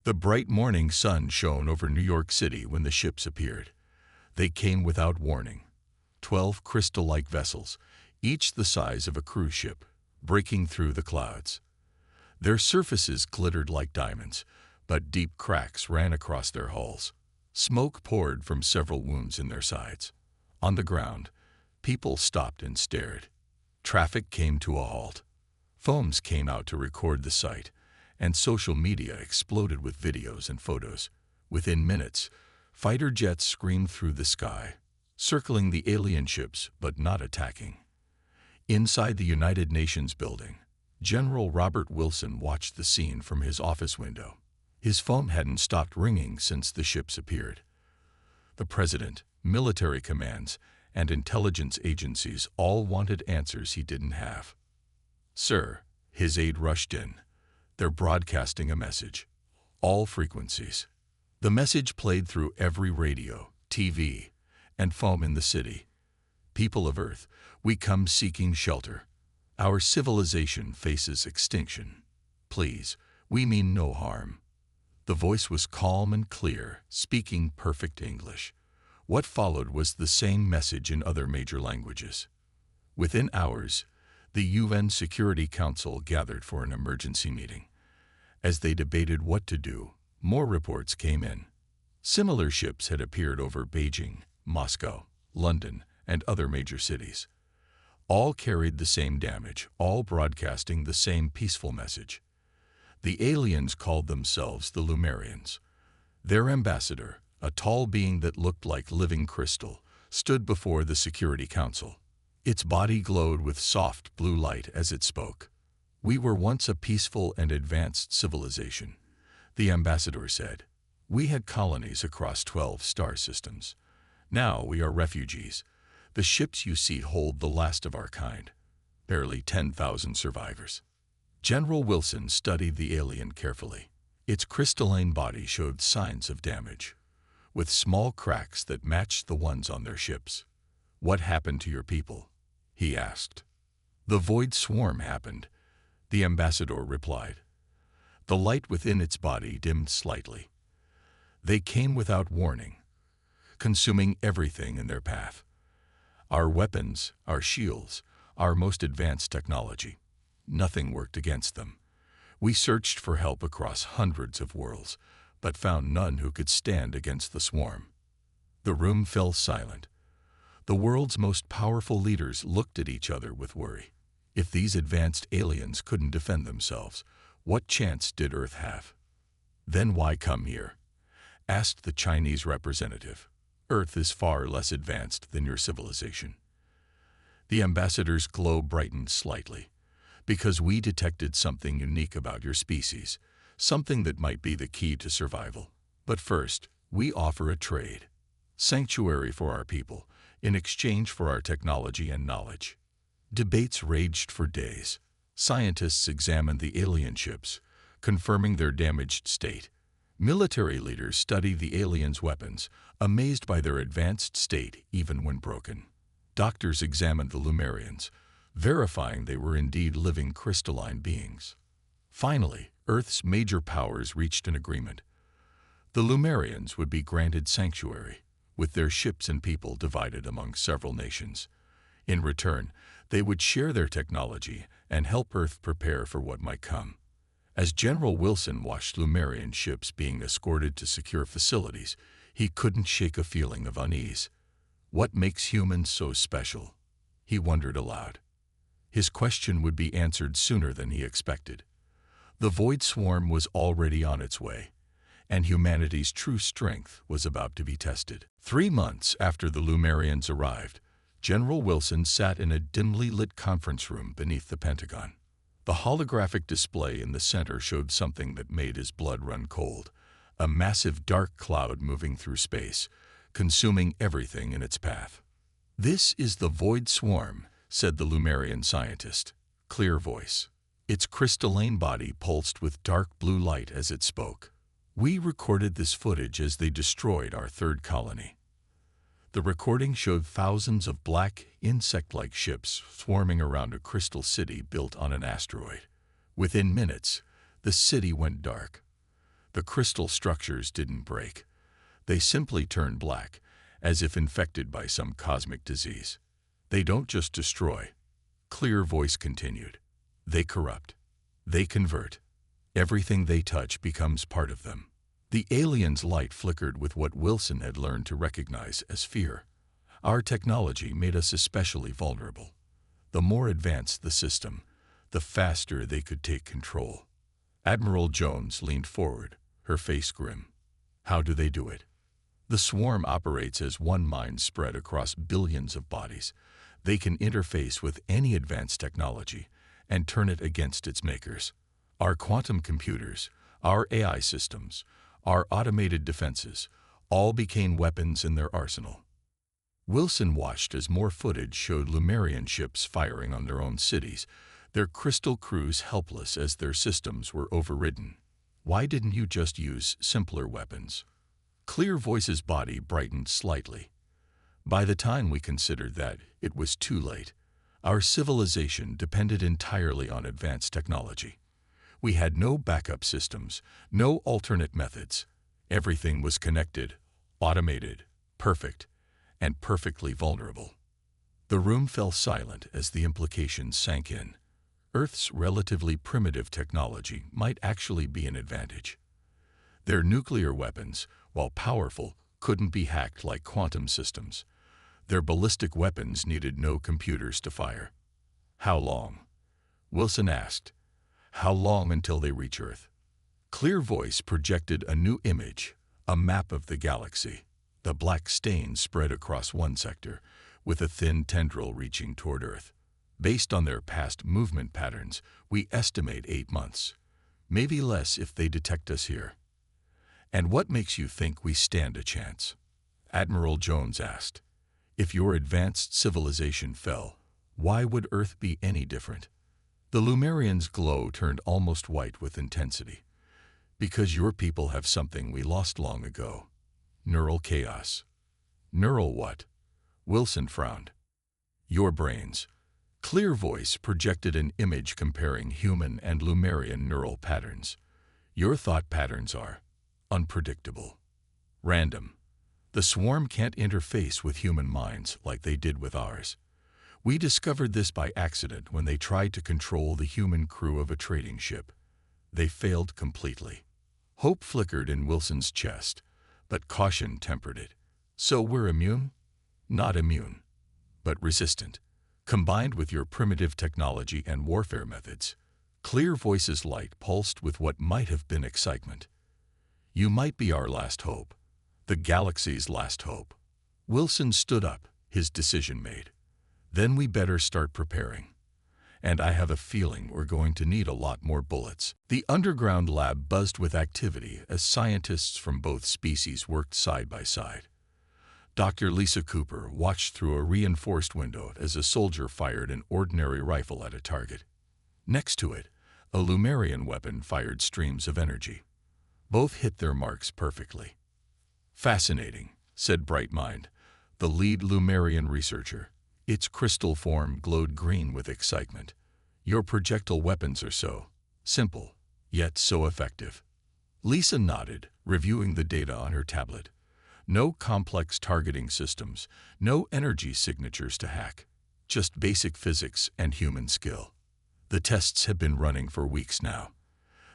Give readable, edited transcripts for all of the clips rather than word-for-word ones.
The bright morning sun shone over New York City when the ships appeared. They came without warning. 12 crystal-like vessels, each the size of a cruise ship, breaking through the clouds. Their surfaces glittered like diamonds, but deep cracks ran across their hulls. Smoke poured from several wounds in their sides. On the ground, people stopped and stared. Traffic came to a halt. Phones came out to record the sight, and social media exploded with videos and photos. Within minutes, fighter jets screamed through the sky, circling the alien ships but not attacking. Inside the United Nations building, General Robert Wilson watched the scene from his office window. His phone hadn't stopped ringing since the ships appeared. The president, military commands, and intelligence agencies all wanted answers he didn't have. "Sir," his aide rushed in. "They're broadcasting a message. All frequencies." The message played through every radio, TV, and phone in the city. "People of Earth, we come seeking shelter. Our civilization faces extinction. Please, we mean no harm." The voice was calm and clear, speaking perfect English. What followed was the same message in other major languages. Within hours, the UN Security Council gathered for an emergency meeting. As they debated what to do, more reports came in. Similar ships had appeared over Beijing, Moscow, London, and other major cities. All carried the same damage, all broadcasting the same peaceful message. The aliens called themselves the Lumerians. Their ambassador, a tall being that looked like living crystal, stood before the Security Council. Its body glowed with soft blue light as it spoke. "We were once a peaceful and advanced civilization," the ambassador said. "We had colonies across 12 star systems. Now we are refugees. The ships you see hold the last of our kind. Barely 10,000 survivors." General Wilson studied the alien carefully. Its crystalline body showed signs of damage, with small cracks that matched the ones on their ships. "What happened to your people?" he asked. "The void swarm happened," the ambassador replied. The light within its body dimmed slightly. "They came without warning, consuming everything in their path. Our weapons, our shields, our most advanced technology. Nothing worked against them. We searched for help across hundreds of worlds, but found none who could stand against the swarm." The room fell silent. The world's most powerful leaders looked at each other with worry. If these advanced aliens couldn't defend themselves, what chance did Earth have? "Then why come here?" asked the Chinese representative. "Earth is far less advanced than your civilization." The ambassador's glow brightened slightly. "Because we detected something unique about your species, something that might be the key to survival. But first, we offer a trade. Sanctuary for our people, in exchange for our technology and knowledge." Debates raged for days. Scientists examined the alien ships, confirming their damaged state. Military leaders studied the aliens' weapons, amazed by their advanced state even when broken. Doctors examined the Lumerians, verifying they were indeed living crystalline beings. Finally, Earth's major powers reached an agreement. The Lumerians would be granted sanctuary, with their ships and people divided among several nations. In return, they would share their technology and help Earth prepare for what might come. As General Wilson watched Lumerian ships being escorted to secure facilities, he couldn't shake a feeling of unease. What makes humans so special? He wondered aloud. His question would be answered sooner than he expected. The void swarm was already on its way, and humanity's true strength was about to be tested. 3 months after the Lumerians arrived, General Wilson sat in a dimly lit conference room beneath the Pentagon. The holographic display in the center showed something that made his blood run cold, a massive dark cloud moving through space, consuming everything in its path. "This is the void swarm," said the Lumerian scientist. Clear voice. Its crystalline body pulsed with dark blue light as it spoke. "We recorded this footage as they destroyed our third colony." The recording showed thousands of black, insect-like ships swarming around a crystal city built on an asteroid. Within minutes, the city went dark. The crystal structures didn't break. They simply turned black, as if infected by some cosmic disease. They don't just destroy. Clear voice continued. They corrupt. They convert. Everything they touch becomes part of them. The alien's light flickered with what Wilson had learned to recognize as fear. Our technology made us especially vulnerable. The more advanced the system, the faster they could take control. Admiral Jones leaned forward, her face grim. How do they do it? The swarm operates as one mind spread across billions of bodies. They can interface with any advanced technology and turn it against its makers. Our quantum computers, our AI systems, our automated defenses, all became weapons in their arsenal. Wilson watched as more footage showed Lumerian ships firing on their own cities, their crystal crews helpless as their systems were overridden. Why didn't you just use simpler weapons? Clear Voice's body brightened slightly. By the time we considered that, it was too late. Our civilization depended entirely on advanced technology. We had no backup systems, no alternate methods. Everything was connected, automated, perfect, and perfectly vulnerable. The room fell silent as the implications sank in. Earth's relatively primitive technology might actually be an advantage. Their nuclear weapons, while powerful, couldn't be hacked like quantum systems. Their ballistic weapons needed no computers to fire. How long? Wilson asked. How long until they reach Earth? Clear Voice projected a new image, a map of the galaxy. The black stain spread across one sector, with a thin tendril reaching toward Earth. Based on their past movement patterns, we estimate 8 months. Maybe less if they detect us here. And what makes you think we stand a chance? Admiral Jones asked. If your advanced civilization fell, why would Earth be any different? The Lumerians' glow turned almost white with intensity. Because your people have something we lost long ago. Neural chaos. Neural what? Wilson frowned. Your brains. Clear Voice projected an image comparing human and Lumerian neural patterns. Your thought patterns are unpredictable, random. The swarm can't interface with human minds like they did with ours. We discovered this by accident when they tried to control the human crew of a trading ship. They failed completely. Hope flickered in Wilson's chest, but caution tempered it. So we're immune? Not immune, but resistant. Combined with your primitive technology and warfare methods, Clear Voice's light pulsed with what might have been excitement. You might be our last hope, the galaxy's last hope. Wilson stood up, his decision made. Then we better start preparing. And I have a feeling we're going to need a lot more bullets. The underground lab buzzed with activity as scientists from both species worked side by side. Dr. Lisa Cooper watched through a reinforced window as a soldier fired an ordinary rifle at a target. Next to it, a Lumerian weapon fired streams of energy. Both hit their marks perfectly. Fascinating, said Brightmind, the lead Lumerian researcher. Its crystal form glowed green with excitement. Your projectile weapons are so simple, yet so effective. Lisa nodded, reviewing the data on her tablet. No complex targeting systems, no energy signatures to hack, just basic physics and human skill. The tests have been running for weeks now.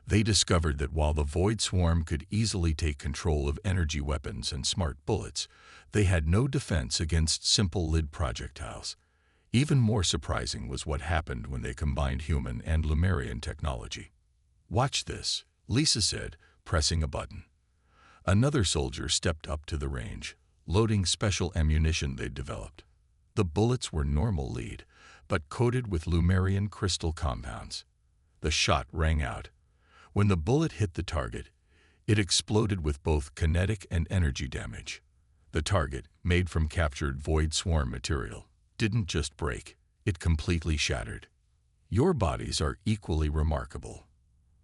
They discovered that while the Void Swarm could easily take control of energy weapons and smart bullets, they had no defense against simple lid projectiles. Even more surprising was what happened when they combined human and Lumerian technology. Watch this, Lisa said, pressing a button. Another soldier stepped up to the range, loading special ammunition they'd developed. The bullets were normal lead, but coated with Lumerian crystal compounds. The shot rang out. When the bullet hit the target, it exploded with both kinetic and energy damage. The target, made from captured Void Swarm material, didn't just break, it completely shattered. Your bodies are equally remarkable,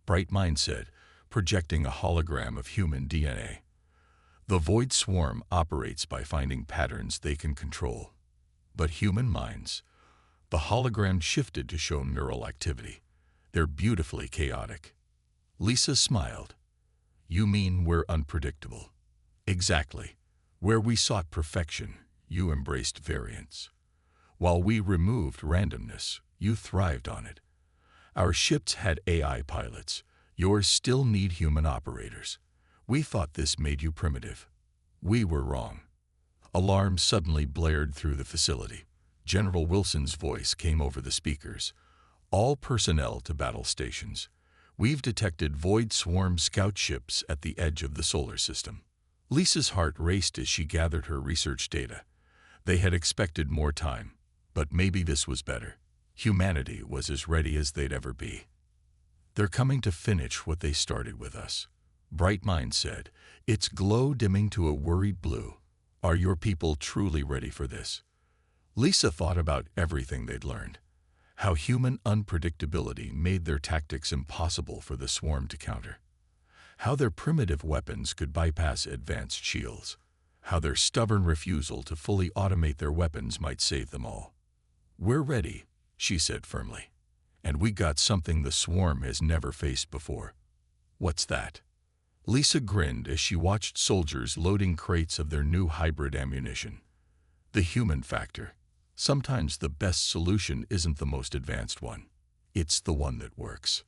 Brightmind said, projecting a hologram of human DNA. The Void Swarm operates by finding patterns they can control. But human minds, the hologram shifted to show neural activity. They're beautifully chaotic. Lisa smiled. You mean we're unpredictable? Exactly. Where we sought perfection, you embraced variance. While we removed randomness, you thrived on it. Our ships had AI pilots. Yours still need human operators. We thought this made you primitive. We were wrong. Alarms suddenly blared through the facility. General Wilson's voice came over the speakers. All personnel to battle stations. We've detected Void Swarm scout ships at the edge of the solar system. Lisa's heart raced as she gathered her research data. They had expected more time, but maybe this was better. Humanity was as ready as they'd ever be. They're coming to finish what they started with us. Bright Mind said, its glow dimming to a worried blue. Are your people truly ready for this? Lisa thought about everything they'd learned. How human unpredictability made their tactics impossible for the swarm to counter. How their primitive weapons could bypass advanced shields. How their stubborn refusal to fully automate their weapons might save them all. We're ready, she said firmly. And we got something the swarm has never faced before. What's that? Lisa grinned as she watched soldiers loading crates of their new hybrid ammunition. The human factor. Sometimes the best solution isn't the most advanced one. It's the one that works.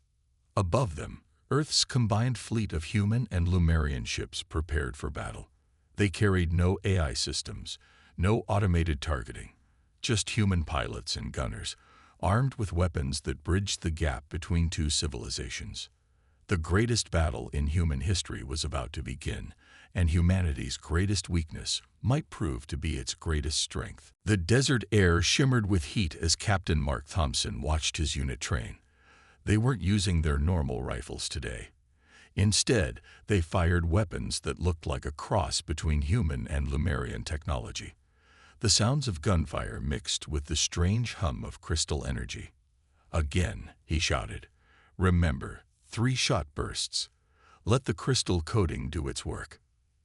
Above them, Earth's combined fleet of human and Lumerian ships prepared for battle. They carried no AI systems, no automated targeting, just human pilots and gunners, armed with weapons that bridged the gap between two civilizations. The greatest battle in human history was about to begin, and humanity's greatest weakness might prove to be its greatest strength. The desert air shimmered with heat as Captain Mark Thompson watched his unit train. They weren't using their normal rifles today. Instead, they fired weapons that looked like a cross between human and Lumerian technology. The sounds of gunfire mixed with the strange hum of crystal energy. Again, he shouted. Remember, 3-shot bursts. Let the crystal coating do its work.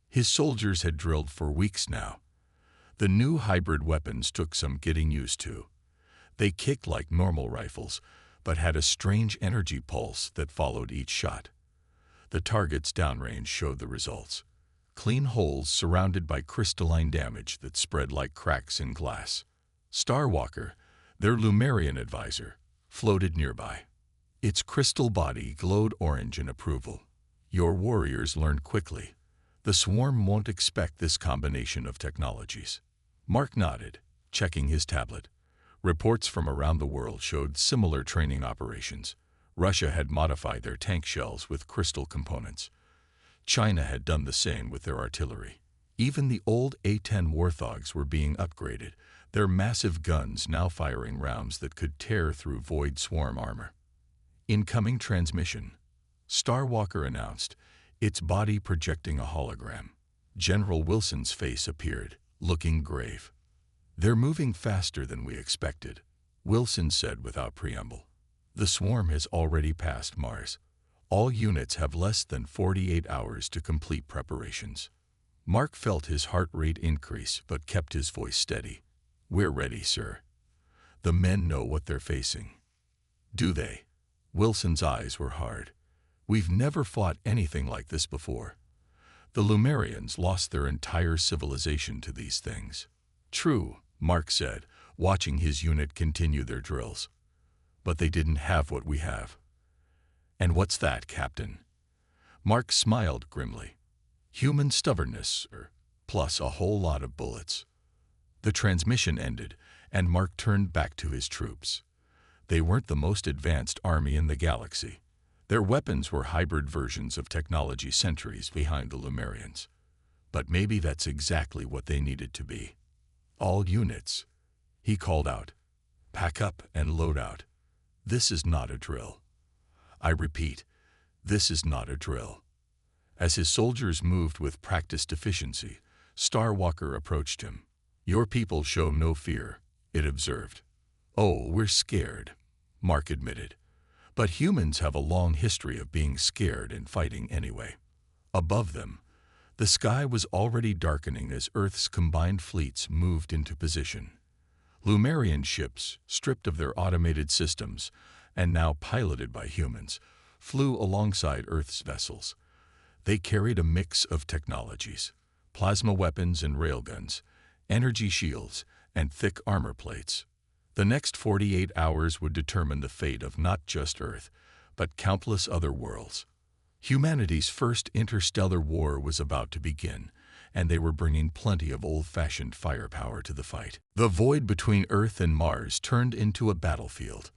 His soldiers had drilled for weeks now. The new hybrid weapons took some getting used to. They kicked like normal rifles, but had a strange energy pulse that followed each shot. The targets downrange showed the results. Clean holes surrounded by crystalline damage that spread like cracks in glass. Starwalker, their Lumerian advisor, floated nearby. Its crystal body glowed orange in approval. Your warriors learned quickly. The swarm won't expect this combination of technologies. Mark nodded, checking his tablet. Reports from around the world showed similar training operations. Russia had modified their tank shells with crystal components. China had done the same with their artillery. Even the old A-10 Warthogs were being upgraded, their massive guns now firing rounds that could tear through Void Swarm armor. Incoming transmission. Starwalker announced, its body projecting a hologram. General Wilson's face appeared, looking grave. They're moving faster than we expected, Wilson said without preamble. The swarm has already passed Mars. All units have less than 48 hours to complete preparations. Mark felt his heart rate increase but kept his voice steady. We're ready, sir. The men know what they're facing. Do they? Wilson's eyes were hard. We've never fought anything like this before. The Lumerians lost their entire civilization to these things. True, Mark said, watching his unit continue their drills. But they didn't have what we have. And what's that, Captain? Mark smiled grimly. Human stubbornness, plus a whole lot of bullets. The transmission ended, and Mark turned back to his troops. They weren't the most advanced army in the galaxy. Their weapons were hybrid versions of technology centuries behind the Lumerians. But maybe that's exactly what they needed to be. All units, he called out. Pack up and load out. This is not a drill. I repeat, this is not a drill. As his soldiers moved with practiced efficiency, Starwalker approached him. Your people show no fear, it observed. Oh, we're scared, Mark admitted. But humans have a long history of being scared and fighting anyway. Above them, the sky was already darkening as Earth's combined fleets moved into position. Lumerian ships, stripped of their automated systems and now piloted by humans, flew alongside Earth's vessels. They carried a mix of technologies: plasma weapons and railguns, energy shields, and thick armor plates. The next 48 hours would determine the fate of not just Earth, but countless other worlds. Humanity's first interstellar war was about to begin, and they were bringing plenty of old-fashioned firepower to the fight. The void between Earth and Mars turned into a battlefield.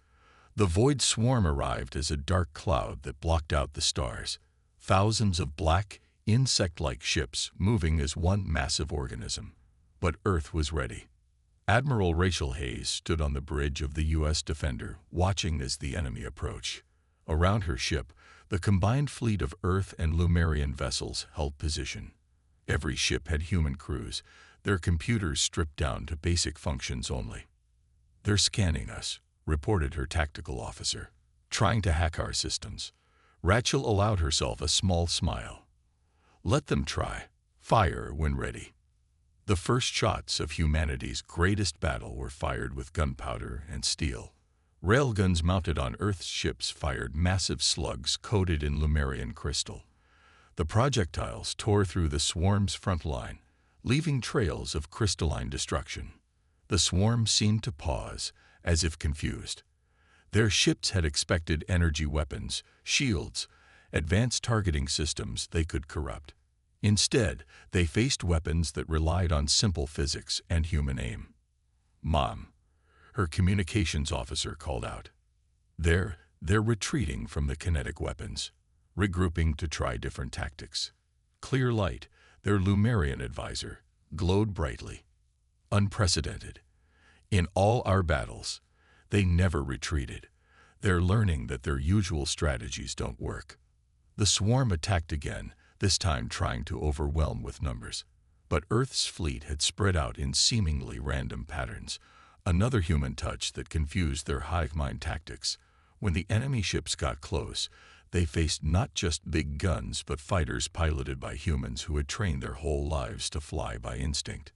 The void swarm arrived as a dark cloud that blocked out the stars. Thousands of black, insect-like ships moving as one massive organism. But Earth was ready. Admiral Rachel Hayes stood on the bridge of the U.S. Defender, watching as the enemy approached. Around her ship, the combined fleet of Earth and Lumerian vessels held position. Every ship had human crews, their computers stripped down to basic functions only. "They're scanning us," reported her tactical officer. "Trying to hack our systems." Rachel allowed herself a small smile. "Let them try. Fire when ready." The first shots of humanity's greatest battle were fired with gunpowder and steel. Railguns mounted on Earth's ships fired massive slugs coated in Lumerian crystal. The projectiles tore through the swarm's front line, leaving trails of crystalline destruction. The swarm seemed to pause, as if confused. Their ships had expected energy weapons, shields, advanced targeting systems they could corrupt. Instead, they faced weapons that relied on simple physics and human aim. "Mom," her communications officer called out. They're retreating from the kinetic weapons, regrouping to try different tactics." Clear Light, their Lumerian advisor, glowed brightly. "Unprecedented. In all our battles, they never retreated. They're learning that their usual strategies don't work." The swarm attacked again, this time trying to overwhelm with numbers. But Earth's fleet had spread out in seemingly random patterns, another human touch that confused their hive mind tactics. When the enemy ships got close, they faced not just big guns but fighters piloted by humans who had trained their whole lives to fly by instinct.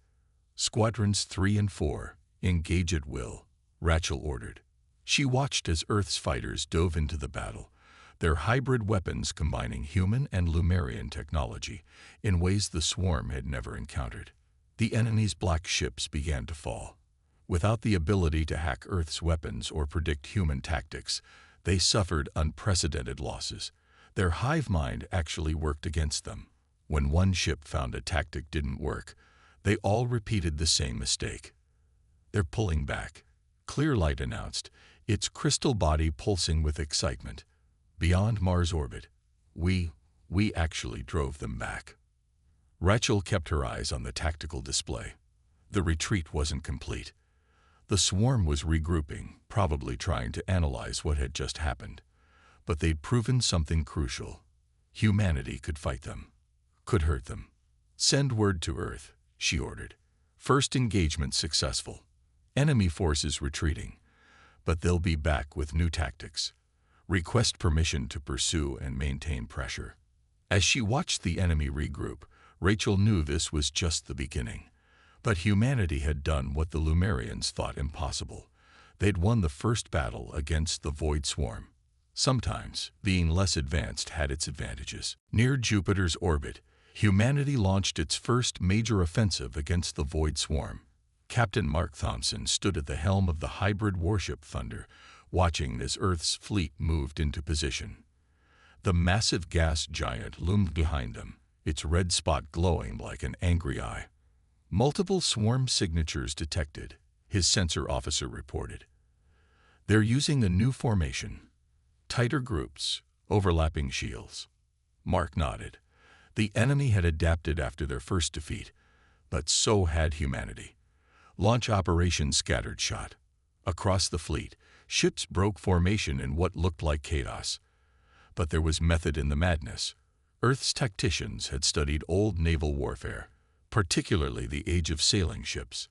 "Squadrons 3 and 4, engage at will," Rachel ordered. She watched as Earth's fighters dove into the battle, their hybrid weapons combining human and Lumerian technology in ways the swarm had never encountered. The enemy's black ships began to fall. Without the ability to hack Earth's weapons or predict human tactics, they suffered unprecedented losses. Their hive mind actually worked against them. When one ship found a tactic didn't work, they all repeated the same mistake. "They're pulling back," Clear Light announced, its crystal body pulsing with excitement. "Beyond Mars orbit. We actually drove them back." Rachel kept her eyes on the tactical display. The retreat wasn't complete. The swarm was regrouping, probably trying to analyze what had just happened. But they'd proven something crucial. Humanity could fight them, could hurt them. "Send word to Earth," she ordered. "First engagement successful. Enemy forces retreating, but they'll be back with new tactics. Request permission to pursue and maintain pressure." As she watched the enemy regroup, Rachel knew this was just the beginning. But humanity had done what the Lumerians thought impossible. They'd won the first battle against the Void Swarm. Sometimes, being less advanced had its advantages. Near Jupiter's orbit, humanity launched its first major offensive against the Void Swarm. Captain Mark Thompson stood at the helm of the hybrid warship Thunder, watching as Earth's fleet moved into position. The massive gas giant loomed behind them, its red spot glowing like an angry eye. "Multiple swarm signatures detected," his sensor officer reported. "They're using a new formation. Tighter groups, overlapping shields." Mark nodded. The enemy had adapted after their first defeat, but so had humanity. Launch operation scattered shot. Across the fleet, ships broke formation in what looked like chaos. But there was method in the madness. Earth's tacticians had studied old naval warfare, particularly the age of sailing ships.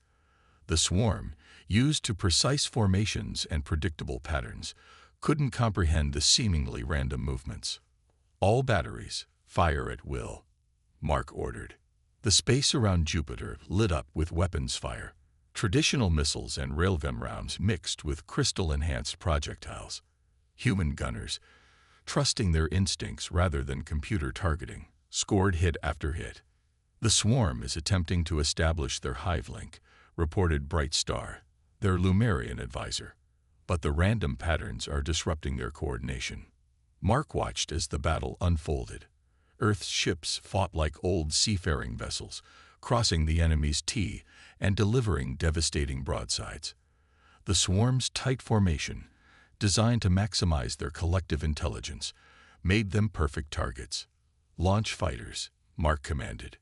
The swarm, used to precise formations and predictable patterns, couldn't comprehend the seemingly random movements. "All batteries, fire at will," Mark ordered. The space around Jupiter lit up with weapons fire. Traditional missiles and railgun rounds mixed with crystal-enhanced projectiles. Human gunners, trusting their instincts rather than computer targeting, scored hit after hit. "The swarm is attempting to establish their hive link," reported Bright Star, their Lumerian advisor. "But the random patterns are disrupting their coordination." Mark watched as the battle unfolded. Earth's ships fought like old seafaring vessels, crossing the enemy's T and delivering devastating broadsides. The swarm's tight formation, designed to maximize their collective intelligence, made them perfect targets. "Launch fighters," Mark commanded.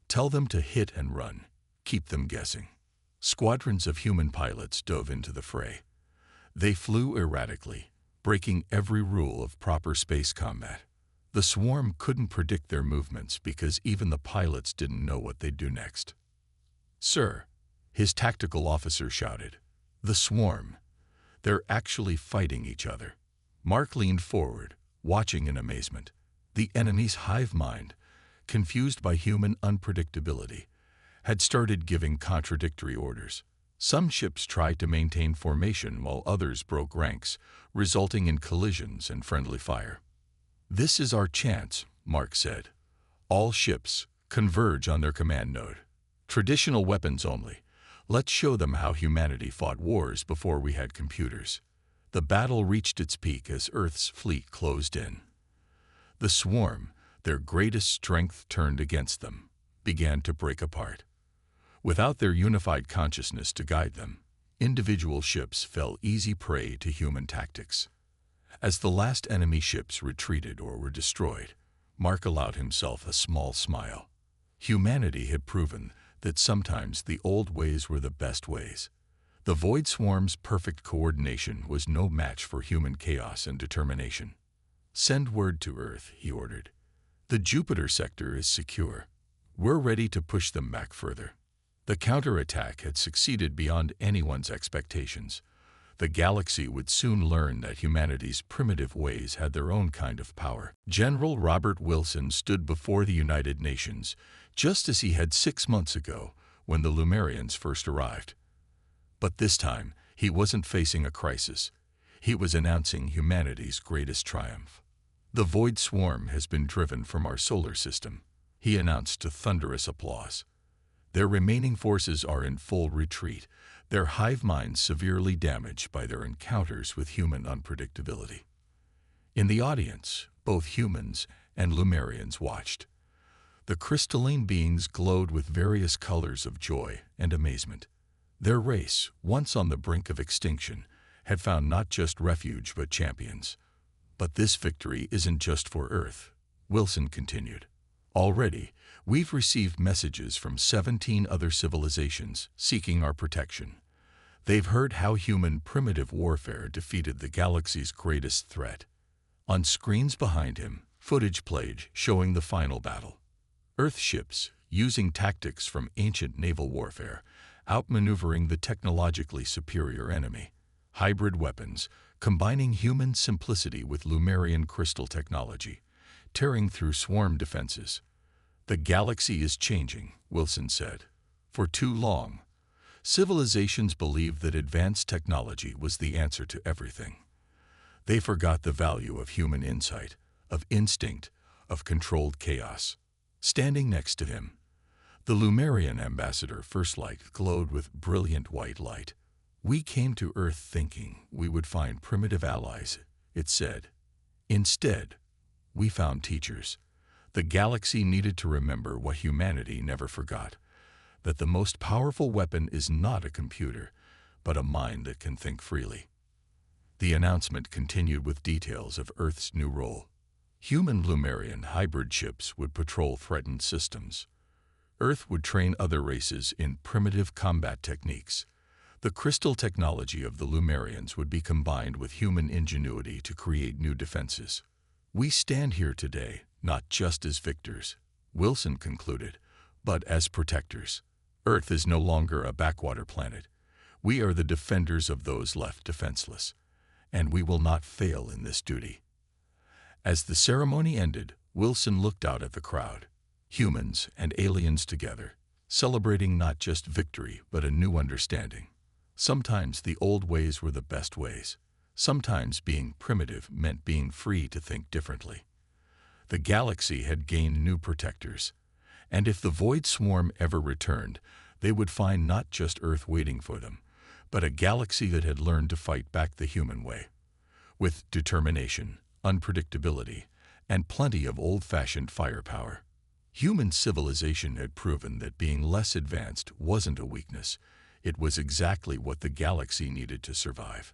"Tell them to hit and run. Keep them guessing." Squadrons of human pilots dove into the fray. They flew erratically, breaking every rule of proper space combat. The swarm couldn't predict their movements because even the pilots didn't know what they'd do next. "Sir," his tactical officer shouted, "the swarm. They're actually fighting each other." Mark leaned forward, watching in amazement. The enemy's hive mind, confused by human unpredictability, had started giving contradictory orders. Some ships tried to maintain formation while others broke ranks, resulting in collisions and friendly fire. "This is our chance," Mark said. "All ships, converge on their command node. Traditional weapons only. Let's show them how humanity fought wars before we had computers." The battle reached its peak as Earth's fleet closed in. The swarm, their greatest strength turned against them, began to break apart. Without their unified consciousness to guide them, individual ships fell easy prey to human tactics. As the last enemy ships retreated or were destroyed, Mark allowed himself a small smile. Humanity had proven that sometimes the old ways were the best ways. The Void Swarm's perfect coordination was no match for human chaos and determination. "Send word to Earth," he ordered. "The Jupiter sector is secure. We're ready to push them back further." The counterattack had succeeded beyond anyone's expectations. The galaxy would soon learn that humanity's primitive ways had their own kind of power. General Robert Wilson stood before the United Nations, just as he had 6 months ago when the Lumerians first arrived. But this time, he wasn't facing a crisis. He was announcing humanity's greatest triumph. "The Void Swarm has been driven from our solar system," he announced to thunderous applause. "Their remaining forces are in full retreat, their hive minds severely damaged by their encounters with human unpredictability." In the audience, both humans and Lumerians watched. The crystalline beings glowed with various colors of joy and amazement. Their race, once on the brink of extinction, had found not just refuge but champions. "But this victory isn't just for Earth," Wilson continued. "Already, we've received messages from 17 other civilizations seeking our protection. They've heard how human primitive warfare defeated the galaxy's greatest threat." On screens behind him, footage played showing the final battle. Earth ships, using tactics from ancient naval warfare, outmaneuvering the technologically superior enemy. Hybrid weapons, combining human simplicity with Lumerian crystal technology, tearing through swarm defenses. "The galaxy is changing," Wilson said. "For too long, civilizations believed that advanced technology was the answer to everything. They forgot the value of human insight, of instinct, of controlled chaos." Standing next to him, the Lumerian ambassador First Light glowed with brilliant white light. "We came to Earth thinking we would find primitive allies," it said. "Instead, we found teachers." The galaxy needed to remember what humanity never forgot, that the most powerful weapon is not a computer, but a mind that can think freely. The announcement continued with details of Earth's new role. Human Lumerian hybrid ships would patrol threatened systems. Earth would train other races in primitive combat techniques. The crystal technology of the Lumerians would be combined with human ingenuity to create new defenses. "We stand here today, not just as victors," Wilson concluded, "but as protectors. Earth is no longer a backwater planet. We are the defenders of those left defenseless, and we will not fail in this duty." As the ceremony ended, Wilson looked out at the crowd, humans and aliens together, celebrating not just victory but a new understanding. Sometimes the old ways were the best ways. Sometimes being primitive meant being free to think differently. The galaxy had gained new protectors, and if the Void Swarm ever returned, they would find not just Earth waiting for them, but a galaxy that had learned to fight back the human way, with determination, unpredictability, and plenty of old-fashioned firepower. Human civilization had proven that being less advanced wasn't a weakness. It was exactly what the galaxy needed to survive.